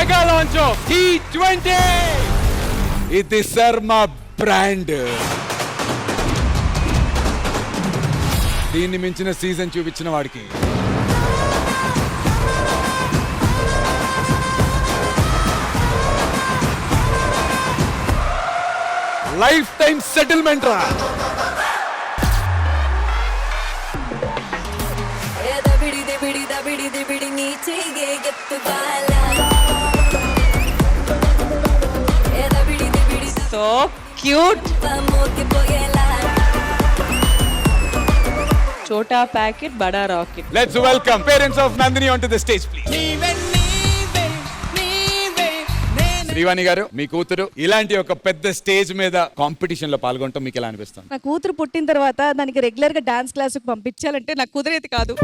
Mega launch of T20. ఇది Sharma brand. దీన్ని మించిన సీజన్ చూపించిన వాడికి లైఫ్ టైం సెటిల్మెంట్ రా. So cute. చోటా ప్యాకెట్ బడా rocket. Let's welcome parents of Nandini onto the stage, please. Srivani గారు, మీ కూతురు ఇలాంటి ఒక పెద్ద స్టేజ్ మీద కాంపిటీషన్ లో పాల్గొనటం మీకు ఎలా అనిపిస్తుంది? నా కూతురు పుట్టిన తర్వాత దానికి రెగ్యులర్ గా డాన్స్ క్లాస్ కు పంపించాలంటే నాకు కుదిరేది కాదు.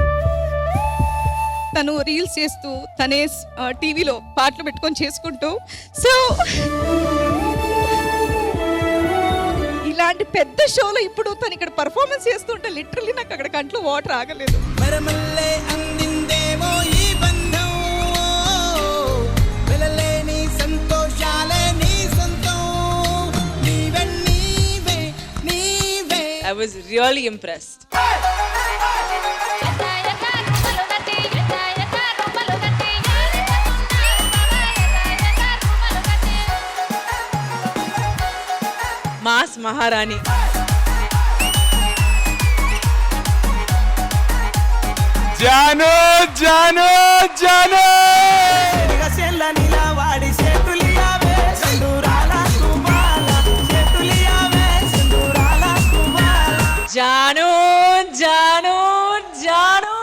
తను రీల్స్ చేస్తూ తనే టీవీలో పాటలు పెట్టుకొని చేసుకుంటూ సో ఇలాంటి పెద్ద షోలో ఇప్పుడు తను ఇక్కడ పర్ఫార్మెన్స్ చేస్తుంటే లిటరల్లీ నాకు అక్కడ కంట్లో వాటర్ ఆగలేదు. I was really impressed. Mass మహారాణి. జాను జాను జాను జాను జాను జాను.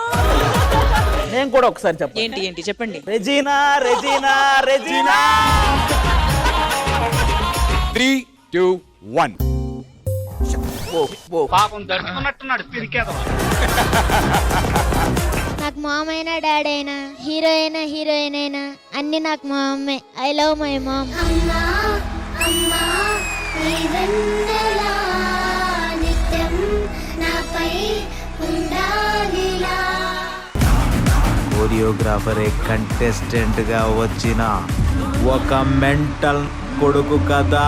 నేను కూడా ఒకసారి చెప్పండి. ఏంటి ఏంటి చెప్పండి. రెజీనా రెజీనా రెజీనా. 3, 2, 1. పాపం దడుచుకున్నట్టున్నాడు పిరికేదో. నాకు మామ్ అయినా డాడీ అయినా హీరో అయినా హీరోయిన్ అయినా అన్ని నాకు మా అమ్మే. I love my mom. కొరియోగ్రాఫరే కంటెస్టెంట్ గా వచ్చిన ఒక మెంటల్ కొడుకు కదా.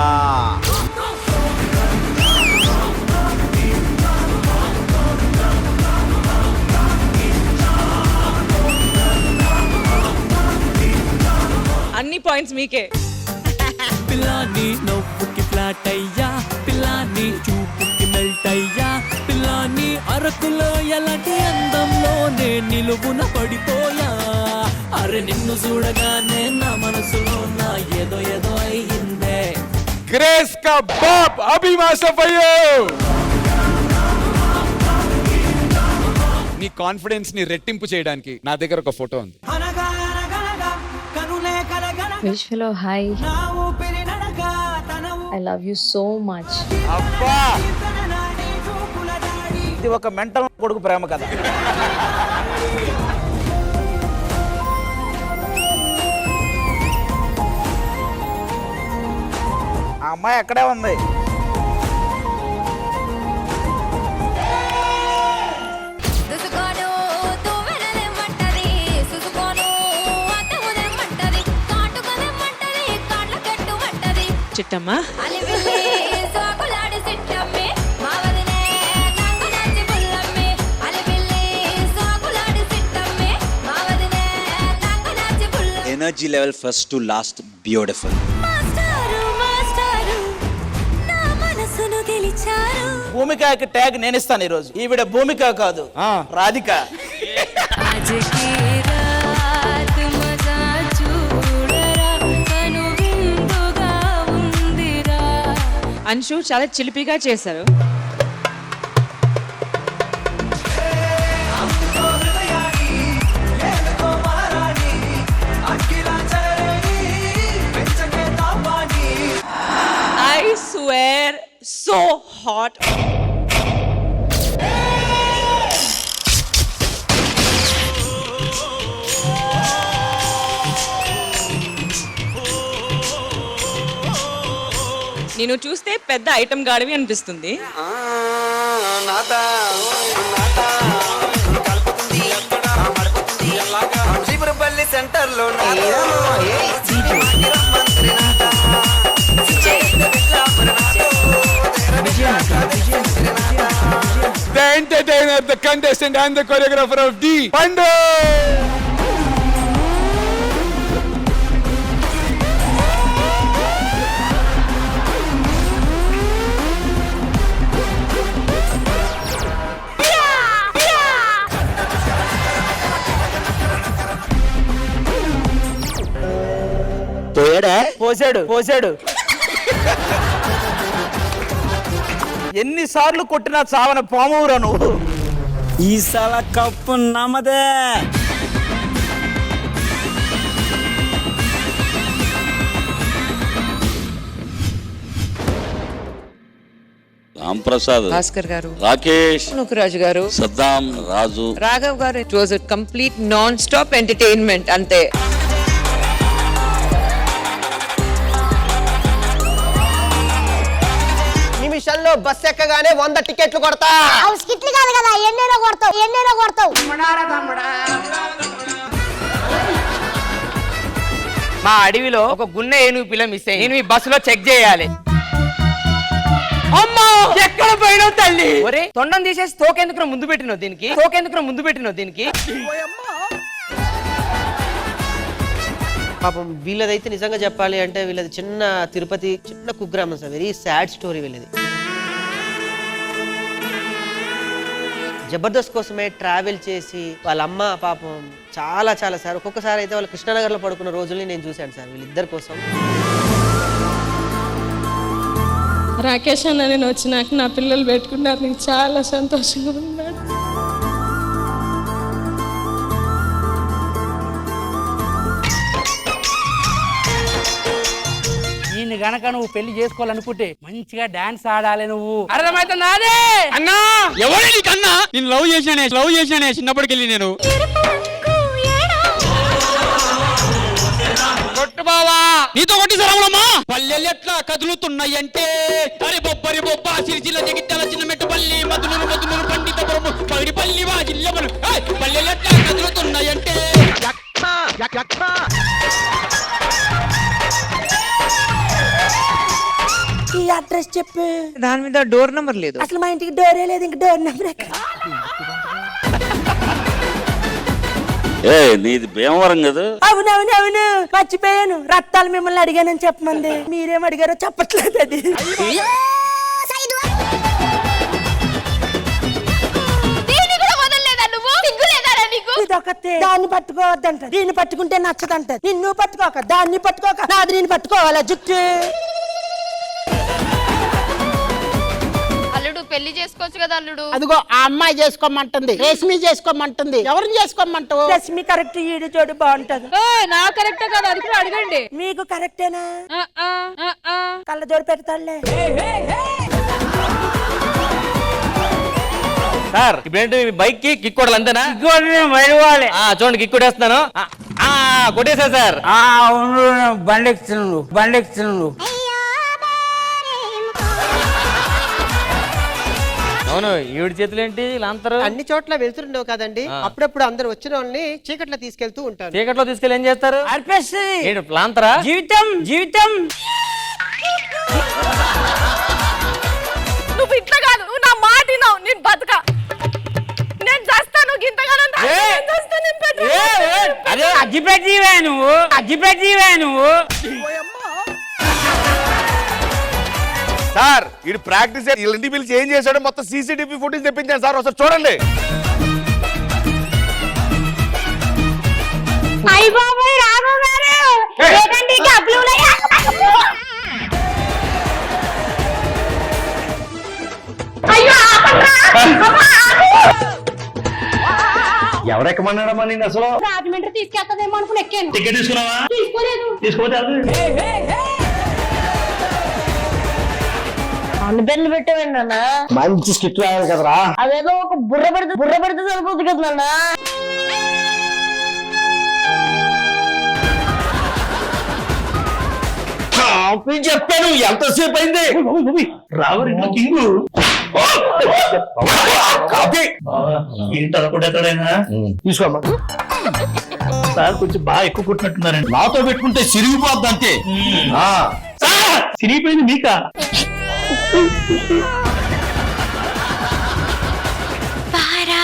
అన్ని పాయింట్స్ మీకే. పిల్లాని నవ్వుకి ఫ్లాట్ అయ్యా, పిల్లాని చూపుకి మెల్ట్ అయ్యా, పిల్లాని అరకులో ఎలాంటి అందంలోనే నిలువున పడిపోయా. అరే నిన్ను చూడగానే నా మనసులో నా ఏదో ఏదో అయ్యిందే. గ్రేస్ కా బాప్ అభిమాసఫయ్యో. నీ కాన్ఫిడెన్స్ ని రెట్టింపు చేయడానికి నా దగ్గర ఒక ఫోటో ఉంది. Vishwalo, hi. I love you so much. అబ్బా, ఇది ఒక మెంటల్ కొడుకు ప్రేమ కదా. ఆ అమ్మాయి అక్కడే ఉంది. Chittamma. Energy level first to last beautiful. భూమికకి ట్యాగ్ నేను ఇస్తాను ఈరోజు. ఈవిడ భూమిక కాదు, రాధిక. అంశు చాలా చిలిపిగా చేశారు. I swear, so hot. నేను చూస్తే పెద్ద ఐటమ్ గాడివి అనిపిస్తుంది. సెంటర్ లో welcome the contestant and the choreographer of the Pandu. పోసాడు ఎన్నిసార్లు కొట్టినా చావన పామురా నువ్వు. ఈసాల కప్పు నమ్మదే. Ramprasad, Bhaskar garu, Rakesh, Nukaraju garu, Saddam, Raju, Raghav garu. It was a complete non stop entertainment అంతే. నిమిషంలో బస్ ఎక్కగానే 100 టికెట్లు కొడతా. స్కిట్లు కాదు కదా, ఎన్నైనా కొడతావు. మా అడవిలో ఒక గున్నె ఏనుగు పిల్ల మిస్ అయ్యి నేను ఈ బస్సులో చెక్ చేయాలి. అమ్మా ఎక్కడ పోయినావు తల్లి? ఒరే తొండం తీసేసి తోకెందుకు ముందు పెట్టినావు దీనికి పాపం వీళ్ళదైతే నిజంగా చెప్పాలి అంటే వీళ్ళది చిన్న తిరుపతి చిన్న కుగ్రామం సార్. వెరీ సాడ్ స్టోరీ వీళ్ళది. జబర్దస్త్ కోసమే ట్రావెల్ చేసి వాళ్ళ అమ్మ పాపం చాలా సార్ ఒక్కొక్కసారి అయితే వాళ్ళు కృష్ణానగర్లో పడుకున్న రోజుల్ని నేను చూశాను సార్ వీళ్ళిద్దరి కోసం. రాకేష్ అన్న నేను వచ్చినాక నా పిల్లలు పెట్టుకున్నారు, నేను చాలా సంతోషంగా ఉన్నాను. ఈయన గనక నువ్వు పెళ్లి చేసుకోవాలనుకుంటే మంచిగా డాన్స్ ఆడాలి నువ్వు. అర్థమైతుందా అన్నా? ఎవరే నీకన్నా? నేను లవ్ చేసినానే చిన్నప్పటికెళ్ళి నేను. కొట్టు బావా నీతో కొట్టి సరములమ్మా. పల్లెలు ఎట్లా కదులుతున్నాయంటే అరే బొబ్బరి బొబ్బ సిరిసిల్ల జగిత్యాల చిన్న మెట్టుపల్లి మధునూరు పండితపురము పగిడిపల్లి వాజిల్లెవరు పల్లెలు ఎట్లా కదులుతున్నాయంటే. ఈ అడ్రస్ చెప్పు. దాని మీద డోర్ నంబర్ లేదు. అసలు మా ఇంటికి డోరే లేదు, ఇంక డోర్ నెంబర్ నీది భీమవరం కదా? అవును మర్చిపోయాను. రత్తాలు మిమ్మల్ని అడిగానని చెప్పమంది, మీరేం అడిగారో చెప్పట్లేదు. అది ఇదొకతే. దాన్ని పట్టుకోవద్దంట, దీన్ని పట్టుకుంటే నచ్చదంట. నిన్ను పట్టుకోక దాన్ని పట్టుకోక నాది నేను పట్టుకోవాలా జుట్టు. అల్లుడు పెళ్లి చేసుకోవచ్చు కదా అల్లుడు. అదిగో ఆ అమ్మాయి చేసుకోమంటుంది, రేష్మి చేసుకోమంటుంది. ఎవరిని చేసుకోమంటావు? రష్మి కరెక్ట్, ఈడు చోటు బాగుంటది. నా కరెక్టే కదా, అది కూడా అడగండి. మీకు కరెక్టేనా? కళ్ళ జోడు పెడతాడులే. సార్ ఇప్పుడేంటి బైక్ కి కిక్ కొడాలి అంతేనా? చూడండి కిక్ కొట్టేస్తున్నాను. కొట్టేసా సార్. బండి ఎక్కుతున్నాడు. అవును ఈవిడి చేతులు ఏంటి లాంతరు? అన్ని చోట్ల వెళ్తుండవు కదండి, అప్పుడప్పుడు అందరు వచ్చిన వాళ్ళని చీకట్లో తీసుకెళ్తూ ఉంటారు. చీకట్లో తీసుకెళ్ళి ఏం చేస్తారు? లాంతరా? జీవితం నువ్వు ఇట్లా కాదు, నువ్వు నా మాట విన్నావు, నేను బతుక, నేను చేస్తాను గింతగానం. అగ్గిపెట్టివే నువ్వు. సార్ ఇది ప్రాక్టీస్ ఇంటి పిలిచి ఏం చేశాడో మొత్తం సీసీటీవీ ఫుటేజ్ తెప్పించాను సార్, ఒకసారి చూడండి. అయ్య బాబాయ్ రాఘవ్ గారు ఏంటండి డబ్బులు? అయ్యో ఎవరెక్కమన్నాడమ్మా నేను అసలు? రాజమండ్రి తీసుకెళ్తాదేమో అనుకుని ఎక్కాను. టికెట్ తీసుకున్నావా? తీసుకోలేదు. తీసుకోవచ్చు. బెల్లు పెట్టావండి అన్న. మంచి స్కిట్ రావాలి కదరా. అదేదో ఒక బుర్ర పెడితే సరిపోతుంది కదా నాన్న. చెప్పాను ఎంతసేపు అయింది. రావరింట్లో కింగు ఏంటి అనుకుంటే ఎక్కడైనా తీసుకోమ్మా. సార్ కొంచెం బాగా ఎక్కువ కుట్టినట్టున్నారండి. నాతో పెట్టుకుంటే సిరిగిపోద్ది అంతే. సిరిగిపోయింది మీకా? పారా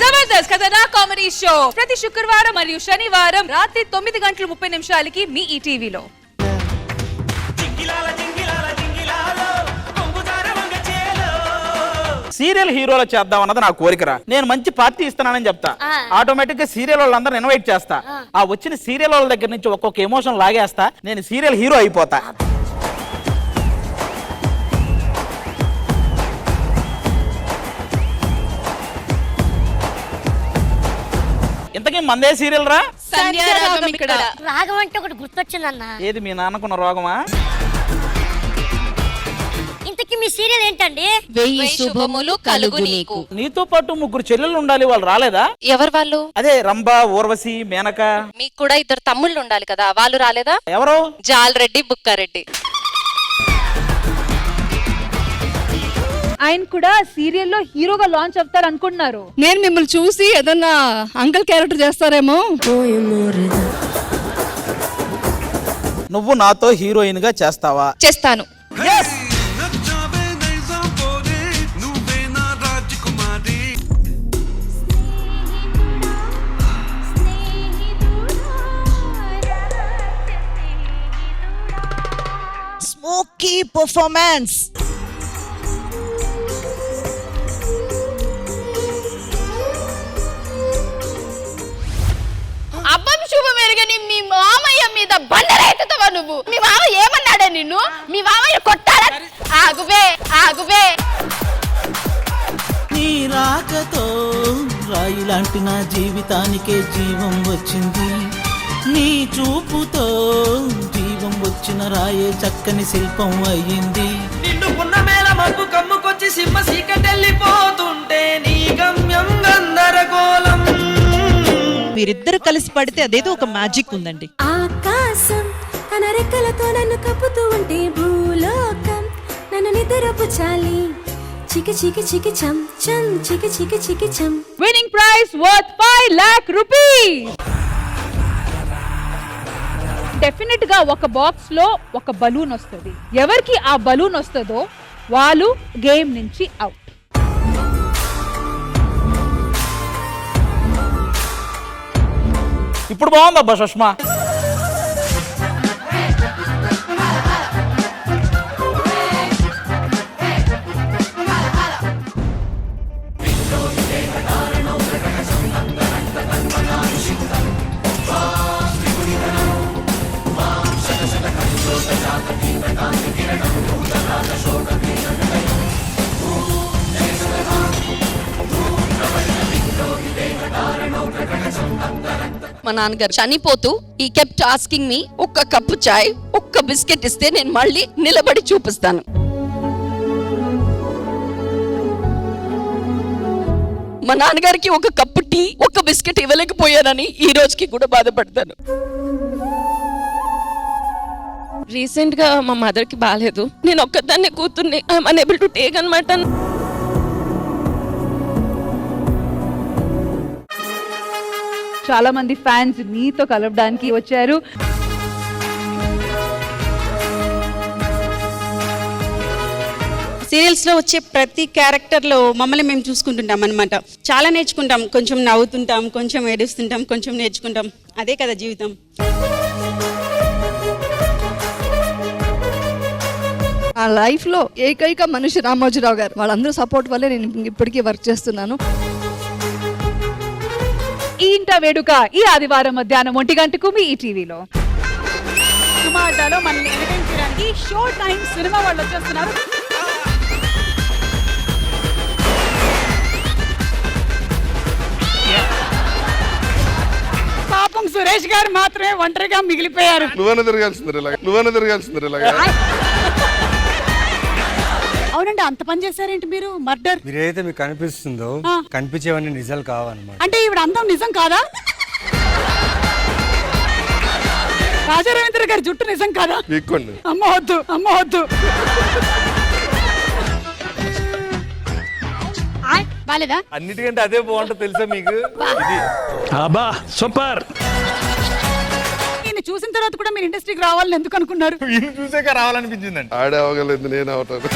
జబర్దస్త్ ఖతర్నాక్ కామెడీ షో ప్రతి శుక్రవారం మరియు శనివారం రాత్రి 9:30 మీ ఈటీవీలో. సీరియల్ హీరోలు చేద్దాం అన్నది నా కోరికరా. నేను మంచి పార్టీ ఇస్తున్నానని చెప్తా, ఆటోమేటిక్ గా సీరియల్ వాళ్ళందరూ ఇన్వైట్ చేస్తా. ఆ వచ్చిన సీరియల్ వాళ్ళ దగ్గర నుంచి ఒక్కొక్క ఎమోషన్ లాగేస్తా, నేను సీరియల్ హీరో అయిపోతా. ఇంతకీ మందే సీరియల్ రా? రాగం అంటే ఒకటి గుర్తొచ్చిందన్న. ఏది మీ నాన్నకున్న రోగమా? ఇంతకీ మీ సీరియల్ ఏంటండి? 1000 శుభములు కలుగు నీకు. నీతో పాటు 3 చెల్లెళ్ళు ఉండాలి, వాళ్ళు రాలేదా? ఎవరు వాళ్ళు? అదే రంభ, ఊర్వశి, మేనక. మీకు కూడా 2 తమ్ముళ్ళు ఉండాలి కదా, వాళ్ళు రాలేదా? ఎవరు? జాలరెడ్డి, బుక్కారెడ్డి. ఆయన కూడా సీరియల్లో హీరోగా లాంచ్ అవుతారు అనుకుంటున్నారు. నేను మిమ్మల్ని చూసి ఏదన్నా అంకల్ క్యారెక్టర్ చేస్తారేమో. నువ్వు నాతో హీరోయిన్ గా చేస్తావా? చేస్తాను. Smoky performance. అబ్బం శుభం ఎరగని మీ మామయ్య మీద బండరేతుతావా నువ్వు? మీ మామ ఏమన్నాడే నిన్ను? మీ మామయ్య కొట్టాడా? ఆగుబే. నీ రాకతో రాయి లాంటి నా జీవితానికే జీవం వచ్చింది. నీ చూపుతో జీవం వచ్చిన రాయే చక్కని శిల్పం అయ్యింది. నిన్ను పున్నమేల మబ్బు కమ్ముకొచ్చి సింహ సీకటెళ్ళిపోతుంటే నీ గమ్యం గందరగోళం. మీరిద్దరు కలిసి పడితే అదేదో ఒక మ్యాజిక్ ఉందండి. ఆకాశం తన రెక్కలతో నన్ను కప్పుతూ ఉంటే భూలోకం నన్ను నిద్రపుచాలి. చికి చం చం చికి చం. Winning prize worth 5 lakh rupees. Definite గా ఒక బాక్స్ లో ఒక బలూన్ వస్తుంది. ఎవరికి ఆ బలూన్ వస్తుందో వాళ్ళు గేమ్ నుంచి అవుట్. ఇప్పుడు బాగుందబ్బా సుష్మా. మా నాన్నగారు చనిపోతూ ఈ కెప్ట్ ఆస్కింగ్ మీ ఒక్క కప్పు చాయ్, ఒక్క బిస్కెట్ ఇస్తే నేను మళ్ళీ నిలబడి చూపిస్తాను. మా నాన్నగారికి ఒక కప్పు టీ, ఒక్క బిస్కెట్ ఇవ్వలేకపోయానని ఈ రోజుకి కూడా బాధపడతాను. రీసెంట్ గా మా మదర్ కి బాగాలేదు, నేను ఒక్కదాన్నే కూతుర్ని, ఐఎమ్ అనేబుల్ టు టేక్ అన్నమాట. చాలా మంది ఫ్యాన్స్ నీతో కలవడానికి వచ్చారు. సీరియల్స్ లో వచ్చే ప్రతి క్యారెక్టర్ లో మమ్మల్ని మేము చూసుకుంటుంటాం అన్నమాట. చాలా నేర్చుకుంటాం, కొంచెం నవ్వుతుంటాం, కొంచెం ఏడుస్తుంటాం, కొంచెం నేర్చుకుంటాం. అదే కదా జీవితం. ఆ లైఫ్ లో ఏకైక మనిషి రామోజీరావు గారు. వాళ్ళందరూ సపోర్ట్ వల్లే నేను ఇప్పటికీ వర్క్ చేస్తున్నాను. ఈ ఇంట వేడుక ఈ ఆదివారం మధ్యాహ్నం 1 గంటకు మీ ఈటీవీలో. సుమాటాలో మనల్ని ఎంటర్టైన్ చేయడానికి షో టైం సినిమా వాళ్ళు వచ్చేస్తున్నారు. పాపం సురేష్ గారు మాత్రమే ఒంటరిగా మిగిలిపోయారు. నువ్వన్న తిరగాల్సింది. అవునండి, అంత పని చేశారేంటి మీరు? మర్డర్ మీరైతే మీకు కనిపిస్తుందో కనిపించేవన్నీ నిజాలు కావన్నమాట. అంటే ఇప్పుడు అందం నిజం కాదా? రాజా రవీంద్ర గారి జుట్టు నిజం కాదా? అమ్మ వద్దు. బాలేదా? అన్నిటికంటే అదే బాగుంటుంది తెలుసా మీకు? సూపర్. నేను చూసిన తర్వాత కూడా మీరు ఇండస్ట్రీకి రావాలని ఎందుకు అనుకున్నారు? చూసాక రావాలనిపించిందండి. ఆడే అవగలేదు, నేను అవటాను.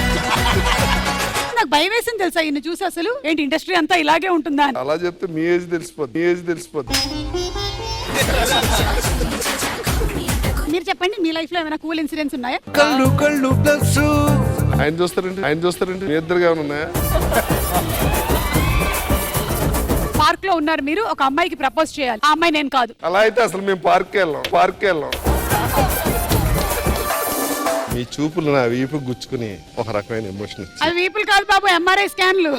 నాకు భయం వేసింది తెలుసా ఇన్ని చూసి. అసలు ఏంటి ఇండస్ట్రీ అంతా ఇలాగే ఉంటుందా అని. అలా చెప్తే మీ ఏజ్ తెలిసిపోద్ది. మీరు చెప్పండి, మీ లైఫ్ లో ఏమైనా కూల్ ఇన్సిడెంట్స్ ఉన్నాయా? కళ్ళు ప్లస్ ఆయన చూస్తారండి మీ ఇద్దరుగా ఏమైనా ఉన్నాయా? పార్క్ లో ఉన్నారు మీరు, ఒక అమ్మాయికి ప్రపోజ్ చేయాలి, ఆ అమ్మాయి నేను కాదు. అలా అయితే అసలు మేము పార్క్ వెళ్ళాం. మీ చూపులు నా వీపు గుచ్చుకుని ఒక రకమైన ఎమోషన్ వచ్చింది. అవి వీపులు కాదు బాబు, ఎంఆర్ఐ స్కాన్లు.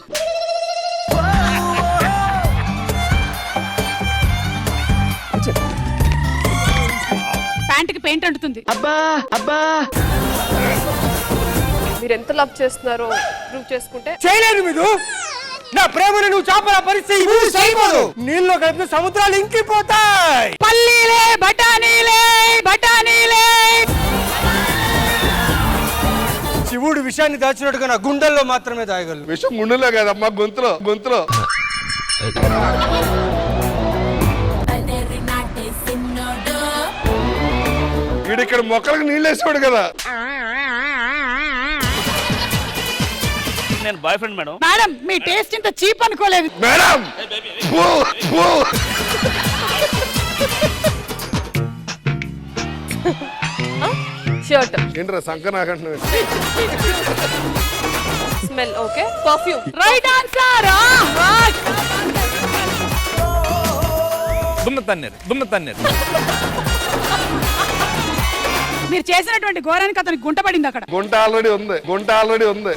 ప్యాంటుకి పెయింట్ అంటుతుంది. మీరు ఎంత లవ్ చేస్తున్నారో ప్రూవ్ చేసుకుంటే చేయలేదు మీరు. నా ప్రేమను నువ్వు చాపల పరిస్థితి చేయబోదు. నీళ్ళు కలిపిన సముద్రాలు ఇంకిపోతాయి. పల్లీలే బఠానీలే బఠానీలే. శివుడు విషయాన్ని దాచినట్టుగా నా గుండెల్లో మాత్రమే దాయగలరు. విషయం గుండెలో కదమ్మా, గొంతులో. వీడిక్కడ మొక్కలకు నీళ్ళు వేసేవాడు కదా. నేను బాయ్ ఫ్రెండ్ మేడం. మేడం మీ టేస్ట్ ఇంత చీప్ అనుకోలేదు మేడం. షర్ట్ ఏంట్రా సంక నాకంటున్నా. Smell okay, perfume right answer. దుమ్మ తన్నేరు. మీరు చేసినటువంటి ఘోరానికి అతనికి గుంట పడింది అక్కడ. గుంట ఆల్రెడీ ఉంది.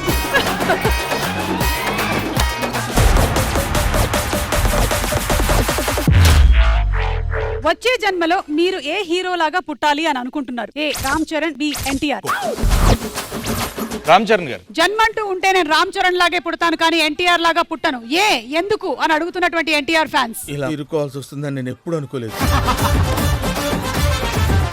వచ్చే జన్మలో మీరు ఏ హీరో లాగా పుట్టాలి అని అనుకుంటున్నారు? ఏ రామ్ చరణ్, బి ఎన్టీఆర్. రామ్ చరణ్ గారు. జన్మంటూ ఉంటే నేను రామ్ చరణ్ లాగే పుడతాను కానీ ఎన్టీఆర్ లాగా పుట్టను, ఏ ఎందుకు అని అడుగుతున్నటువంటి ఎన్టీఆర్ ఫ్యాన్స్. ఇలా ఇరుకోవాల్సి వస్తుందని నేను ఎప్పుడు అనుకోలేదు.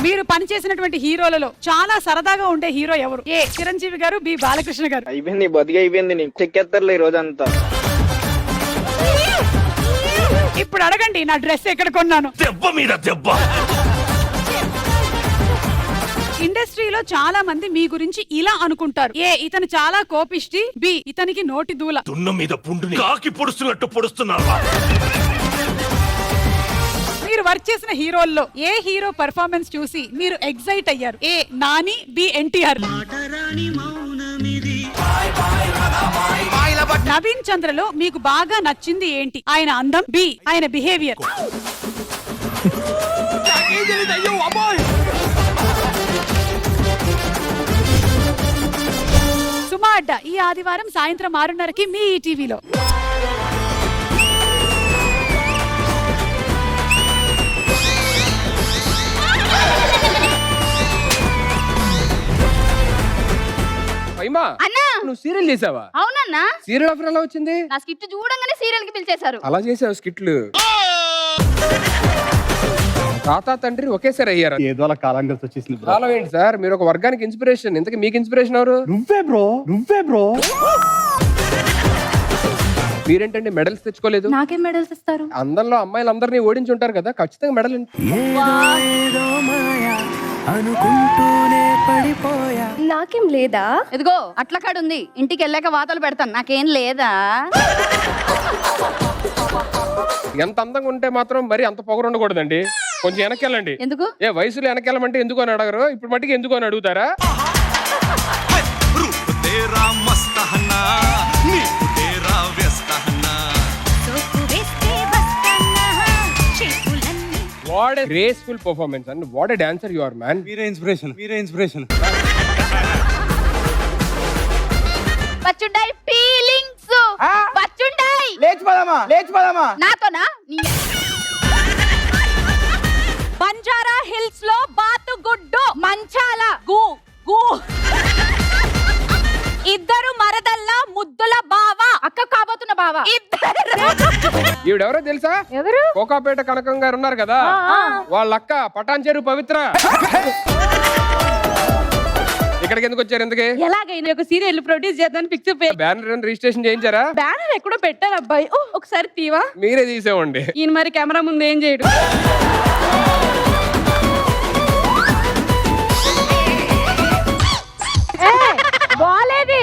మీరు పనిచేసినటువంటి హీరోలలో చాలా సరదాగా ఉండే హీరో ఎవరు? ఏ చిరంజీవి గారు, బి బాలకృష్ణ గారు. అయిపోయింది చెక్కేస్తారులే ఈ రోజంతా. ఇప్పుడు అడగండి నా డ్రెస్ ఎక్కడ కొన్నాను. ఇండస్ట్రీలో చాలా మంది మీ గురించి ఇలా అనుకుంటారు. ఏ ఇతను చాలా కోపిష్టి, బి ఇతనికి నోటి దూల. దున్న మీద పుండుని కాకి పొడుస్తున్నట్టు పొడుస్తున్నావా? మీరు వర్క్ చేసిన హీరోల్లో ఏ హీరో పర్ఫార్మెన్స్ చూసి మీరు ఎగ్జైట్ అయ్యారు? ఏ నాని, బి ఎన్టీఆర్. నవీన్ చంద్రలో మీకు బాగా నచ్చింది ఏంటి? ఆయన అందం, బి ఆయన బిహేవియర్. సుమా అడ్డా ఈ ఆదివారం సాయంత్రం 6:30కి మీ ఈటీవీలో. అన్నా నువ్వు సీరియల్ చేసావా? అవునన్నా. సీరియల్ ఆఫర్ ఎలా వచ్చింది? నా స్కిట్ చూడంగానే సీరియల్ కి పిలిచేశారు. అలా చేసావు స్కిట్లు. తాత తండ్రి ఒకేసారి అయ్యారు. ఏదో అలా కాలం కలిసి వచ్చేసింది. కాలం ఏంటి సార్, మీరు ఒక వర్గానికి ఇన్స్పిరేషన్. ఇంతకీ మీకు ఇన్స్పిరేషన్ ఎవరు? నువ్వే బ్రో. మీరేంటండి మెడల్స్ తెచ్చుకోలేదు? నాకేం మెడల్స్ ఇస్తారు? అందరిలో అమ్మాయిలు అందరినీ ఓడించి ఉంటారు కదా, ఖచ్చితంగా మెడల్. నాకేం లేదా? ఇదిగో అట్ల కాడుంది, ఇంటికి వెళ్ళాక వాతలు పెడతాను. నాకేం లేదా? ఎంత అందంగా ఉంటే మాత్రం మరి అంత పొగరు ఉండకూడదండి. కొంచెం వెనకెళ్ళండి. ఎందుకు? ఏ వయసులో వెనకెళ్ళమంటే ఎందుకు అని అడగరు, ఇప్పుడు మట్టికి ఎందుకు అని అడుగుతారా? What a graceful performance and what a dancer you are, man. మీరే ఇన్స్పిరేషన్. పచ్చుండాయి ఫీలింగ్స్, పచ్చుండాయి. లేచిపోదామా నాతోనా? బంజారా హిల్స్ లో బాతు గుడ్డు మంచాల గు గు. ఇద్దరు మరదల్లా ముద్దుల బావ, అక్క కాబోతున్న బావ. ఈవిడెవరో తెలుసా? ఎవరు? కోకాపేట కనకం గారు ఉన్నారు కదా, వాళ్ళ అక్క పటాన్చేరు పవిత్ర. ఇక్కడికి ఎందుకు వచ్చారు? ఎందుకే? ఎలాగైనా ఒక సీరియల్ ప్రొడ్యూస్ చేద్దామని ఫిక్స్ అయిపోయి బ్యానర్ రిజిస్ట్రేషన్ చేయించారా? బ్యానర్ ఎక్కడో పెట్టారు అబ్బాయి. ఒకసారి తీవా? మీరే తీసేవండి. ఈయన మరి కెమెరా ముందు ఏం చేయడు. బాలేది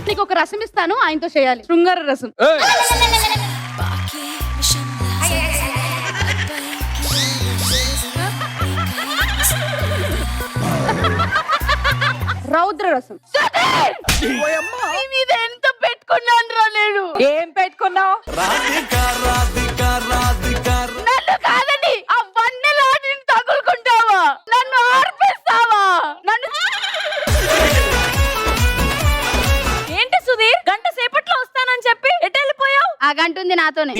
నీకు ఒక రసం ఇస్తాను, ఆయనతో చేయాలి శృంగార రసం. రౌద్ర రసం. నీ మీద ఎంత పెట్టుకున్నాను రా నేను. ఏం పెట్టుకున్నావు? నన్ను కాదని ఆ వన్నెలాడిని తగులుకుంటావా? నన్ను ఆర్పిస్తావా? నన్ను ఏంటి సుధీర్, గంట సేపట్లో వస్తానని చెప్పి ఎటు వెళ్ళిపోయావు? ఆ గంట ఉంది నాతోనే.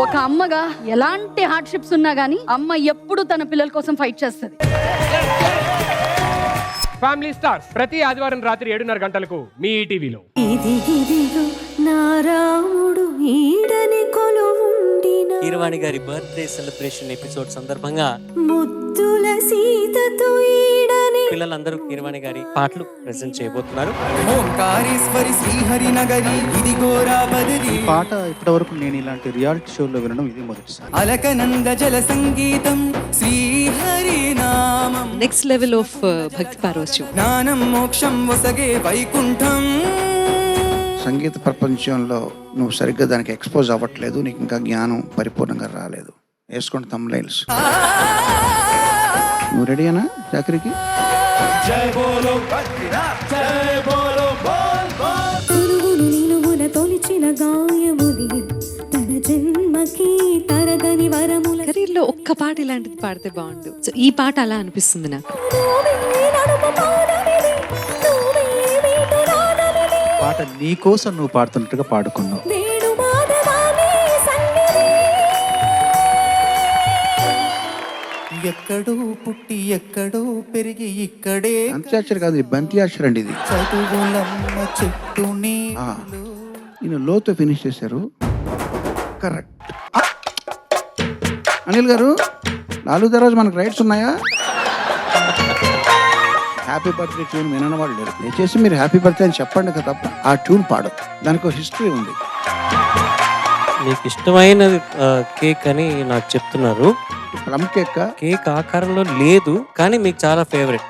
ఒక అమ్మగా ఎలాంటి హార్డ్షిప్స్ ఉన్నా గానీ అమ్మ ఎప్పుడు తన పిల్లల కోసం ఫైట్ చేస్తుంది. ఫ్యామిలీ స్టార్స్ ప్రతి ఆదివారం రాత్రి 7:30 గంటలకు మీ ఈటీవీలో. కీరవాణి గారి బర్త్డే సెలబ్రేషన్ ఎపిసోడ్ సందర్భంగా పిల్లలందరూ కీరవాణి గారి పాటలు ప్రెజెంట్ చేయబోతున్నారు. ఈ పాట ఇప్పటి వరకు నేను ఇలాంటి రియాలిటీ షోలో వినడం ఇది మొదటిసారి. అలకనంద జల సంగీతం శ్రీహరి నామం. నెక్స్ట్ లెవెల్ ఆఫ్ భక్తి పారవశ్యం. జ్ఞానం మోక్షం వసగే వైకుంఠం. సంగీత ప్రపంచంలో నువ్వు సరిగ్గా దానికి ఎక్స్పోజ్ అవ్వట్లేదు, నీకు ఇంకా జ్ఞానం పరిపూర్ణంగా రాలేదు. వేసుకోండి తమ్ములైల్స్. నువ్వు రెడీనా చాకరికి? జై బోలో బద్రీనాథ్, జై బోలో బోల్ బోల్. తొలిచిన గాయముని తన జన్మకి తరగని వరముల. కెరీర్లో ఒక్క పాట ఇలాంటిది పాడితే బాగుండు. సో ఈ పాట అలా అనిపిస్తుంది నాకు. పాట నీ కోసం నువ్వు పాడుతున్నట్టుగా పాడుకున్నావు. ఎక్కడో పుట్టి ఎక్కడో పెరిగి ఇక్కడే. అంత్యాక్షరి కాదు, బంత్యాక్షరి అండి ఇది. చదువులమ్మ చెట్టుని ఈయన లోతో ఫినిష్ చేశారు. కరెక్ట్. అనిల్ గారు, 4 రోజు మనకు రైట్స్ ఉన్నాయా? హ్యాపీ బర్త్డే ట్యూన్ వినని వాళ్ళు లేరు. దయచేసి మీరు హ్యాపీ బర్త్డే అని చెప్పండి కదా తప్ప ఆ ట్యూన్ పాడదు. దానికి ఒక హిస్టరీ ఉంది. మీకు ఇష్టమైన కేక్ అని నాకు చెప్తున్నారు. Plum cake. కేక్ ఆకారంలో లేదు కానీ మీకు చాలా ఫేవరెట్.